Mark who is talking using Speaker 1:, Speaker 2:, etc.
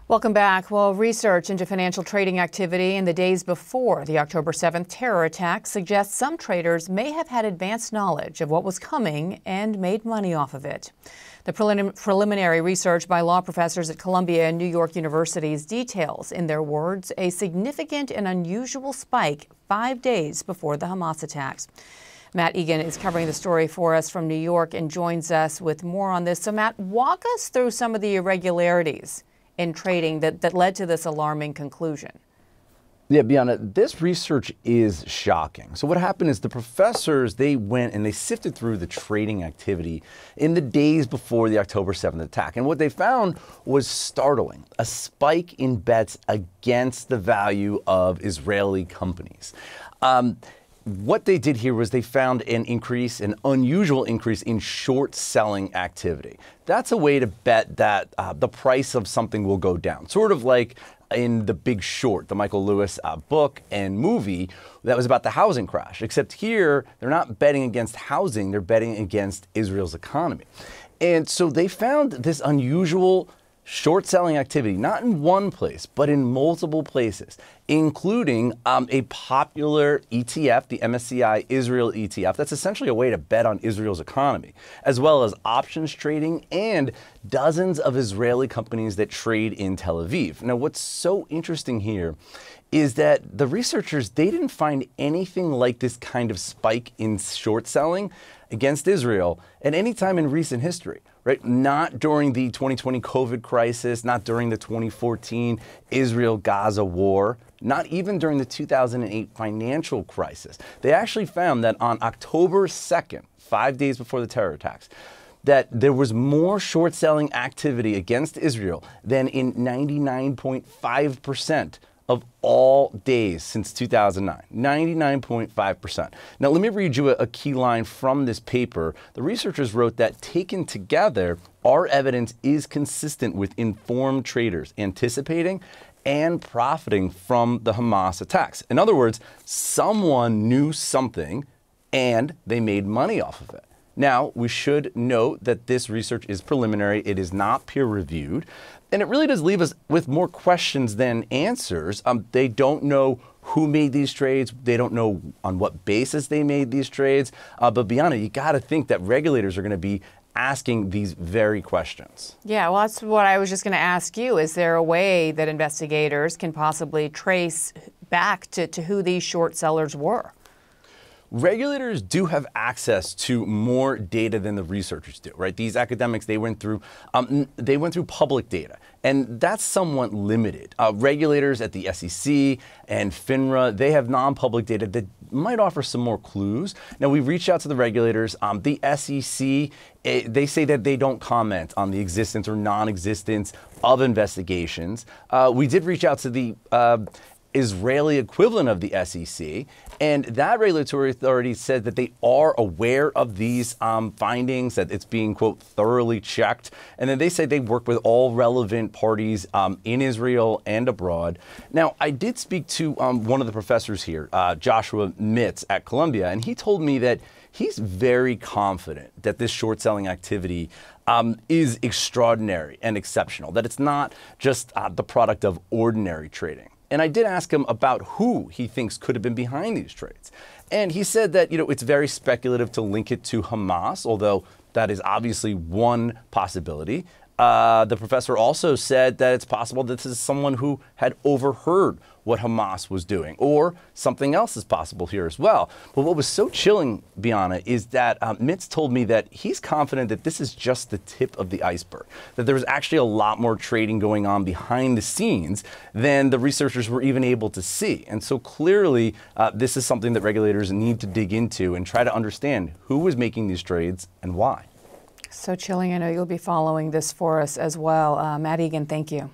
Speaker 1: Welcome back. Well, research into financial trading activity in the days before the October 7th terror attack suggests some traders may have had advanced knowledge of what was coming and made money off of it. The preliminary research by law professors at Columbia and New York universities details, in their words, a significant and unusual spike 5 days before the Hamas attacks. Matt Egan is covering the story for us from New York and joins us with more on this. So, Matt, walk us through some of the irregularities in trading that led to this alarming conclusion.
Speaker 2: Yeah, Bianna, this research is shocking. So what happened is the professors, they went and they sifted through the trading activity in the days before the October 7th attack. And what they found was startling, a spike in bets against the value of Israeli companies. What they did here was they found an unusual increase in short selling activity. That's a way to bet that the price of something will go down, sort of like in The Big Short, the Michael Lewis book and movie that was about the housing crash. Except here, they're not betting against housing, they're betting against Israel's economy. And so they found this unusual short selling activity, not in one place, but in multiple places, including a popular ETF, the MSCI Israel ETF. That's essentially a way to bet on Israel's economy, as well as options trading and dozens of Israeli companies that trade in Tel Aviv. Now, what's so interesting here is that the researchers, they didn't find anything like this kind of spike in short selling against Israel at any time in recent history, right? Not during the 2020 COVID crisis, not during the 2014 Israel-Gaza war, not even during the 2008 financial crisis. They actually found that on October 2nd, 5 days before the terror attacks, that there was more short selling activity against Israel than in 99.5% of all days since 2009, 99.5%. Now, let me read you a key line from this paper. The researchers wrote that taken together, our evidence is consistent with informed traders anticipating and profiting from the Hamas attacks. In other words, someone knew something and they made money off of it. Now, we should note that this research is preliminary. It is not peer-reviewed. And it really does leave us with more questions than answers. They don't know who made these trades. They don't know on what basis they made these trades. But Bianna, you got to think that regulators are going to be asking these very questions. Yeah, well,
Speaker 1: that's what I was just going to ask you. Is there a way that investigators can possibly trace back to who these short sellers were?
Speaker 2: Regulators do have access to more data than the researchers do, right? These academics, they went through public data, and that's somewhat limited. Regulators at the SEC and FINRA, they have non-public data that might offer some more clues. Now, we reached out to the regulators. The SEC, they say that they don't comment on the existence or non-existence of investigations. We did reach out to the Israeli equivalent of the SEC, and that regulatory authority said that they are aware of these findings, that it's being, quote, thoroughly checked. And then they say they work with all relevant parties in Israel and abroad. Now, I did speak to one of the professors here, Joshua Mitz at Columbia, and he told me that he's very confident that this short selling activity is extraordinary and exceptional, that it's not just the product of ordinary trading. And I did ask him about who he thinks could have been behind these trades. And he said that, it's very speculative to link it to Hamas, although that is obviously one possibility. The professor also said that it's possible this is someone who had overheard what Hamas was doing, or something else is possible here as well. But what was so chilling, Bianna, is that Mitz told me that he's confident that this is just the tip of the iceberg, that there was actually a lot more trading going on behind the scenes than the researchers were even able to see. And so clearly, this is something that regulators need to dig into and try to understand who was making these trades and why.
Speaker 1: So chilling. I know you'll be following this for us as well. Matt Egan, thank you.